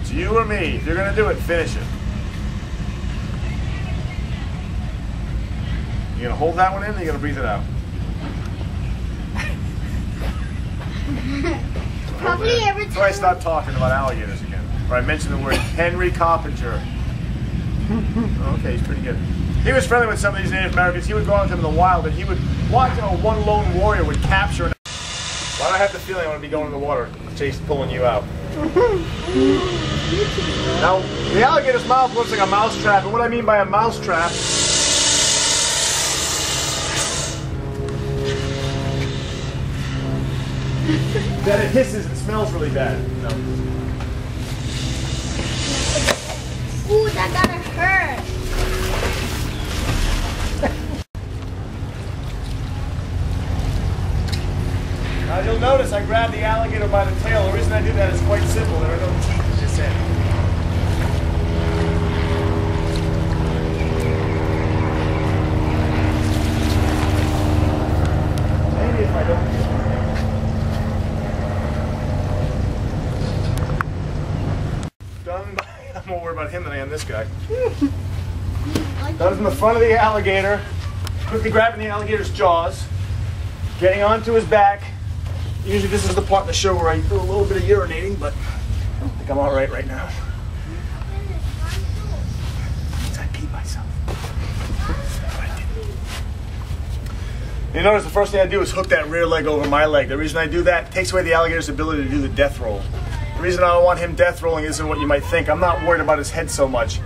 It's you or me. If you're going to do it, finish it. You going to hold that one in, or you going to breathe it out? Probably every time. So I stopped talking about alligators again. Or I mentioned the word Henry Coppinger. Okay, he's pretty good. He was friendly with some of these Native Americans. He would go out into the wild and he would watch how one lone warrior would capture. Why do I have the feeling I want to be going in the water? Chase pulling you out. Now, the alligator's mouth looks like a mouse trap, and what I mean by a mouse trap that it hisses and smells really bad. No. Ooh, that gotta hurt. Now you'll notice I grabbed the alligator by the tail. The reason I do that is quite simple. There are no teeth in this end. Maybe if I don't get done by, I'm more worried about him than I am this guy. Done from the front of the alligator, quickly grabbing the alligator's jaws, getting onto his back. Usually this is the part of the show where I do a little bit of urinating, but I think I'm all right now. I peed myself. You notice the first thing I do is hook that rear leg over my leg. The reason I do that takes away the alligator's ability to do the death roll. The reason I don't want him death rolling isn't what you might think. I'm not worried about his head so much.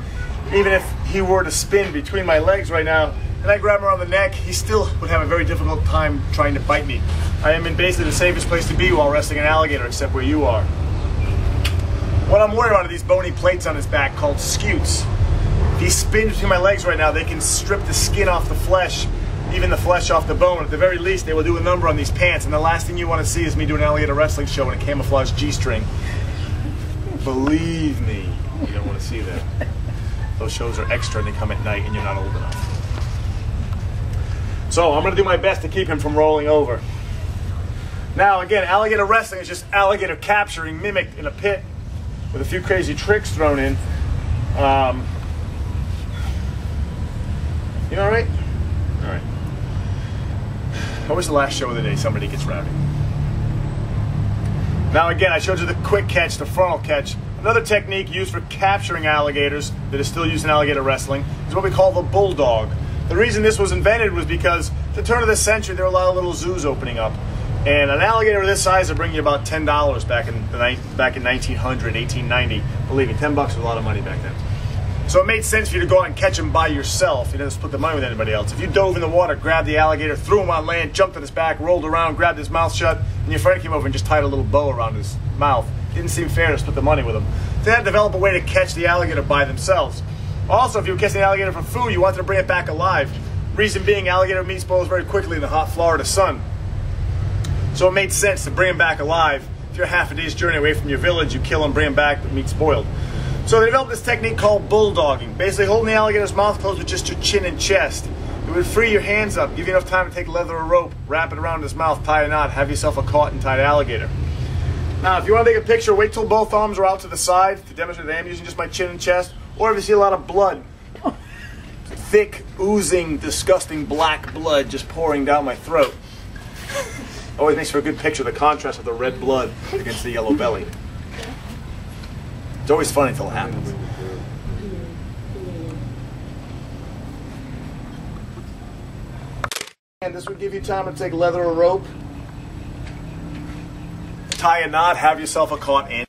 Even if he were to spin between my legs right now, and I grab him around the neck, he still would have a very difficult time trying to bite me. I am in basically the safest place to be while wrestling an alligator, except where you are. What I'm worried about are these bony plates on his back called scutes. If he spins between my legs right now, they can strip the skin off the flesh, even the flesh off the bone. At the very least, they will do a number on these pants, and the last thing you want to see is me do an alligator wrestling show in a camouflage G-string. Believe me, you don't want to see that. Those shows are extra and they come at night and you're not old enough. So I'm going to do my best to keep him from rolling over. Now again, alligator wrestling is just alligator capturing, mimicked in a pit with a few crazy tricks thrown in. You all right? All right. Always the last show of the day, somebody gets rowdy. Now again, I showed you the quick catch, the frontal catch. Another technique used for capturing alligators that is still used in alligator wrestling is what we call the bulldog. The reason this was invented was because at the turn of the century, there were a lot of little zoos opening up. And an alligator of this size would bring you about $10 back in 1900, 1890. Believe me, 10 bucks was a lot of money back then. So it made sense for you to go out and catch him by yourself. You didn't split the money with anybody else. If you dove in the water, grabbed the alligator, threw him on land, jumped on his back, rolled around, grabbed his mouth shut, and your friend came over and just tied a little bow around his mouth, didn't seem fair to split the money with him. They had to develop a way to catch the alligator by themselves. Also, if you were catching the alligator for food, you wanted to bring it back alive. Reason being, alligator meat spoils very quickly in the hot Florida sun. So it made sense to bring him back alive. If you're half a day's journey away from your village, you kill him, bring him back, the meat's spoiled. So they developed this technique called bulldogging, basically holding the alligator's mouth closed with just your chin and chest. It would free your hands up, give you enough time to take leather or rope, wrap it around his mouth, tie a knot, have yourself a caught and tied alligator. Now, if you want to take a picture, wait till both arms are out to the side to demonstrate that I'm using just my chin and chest, or if you see a lot of blood, thick, oozing, disgusting black blood just pouring down my throat. Always makes for a good picture, the contrast of the red blood against the yellow belly. It's always funny until it happens. And this would give you time to take leather or rope, tie a knot, have yourself a caught, and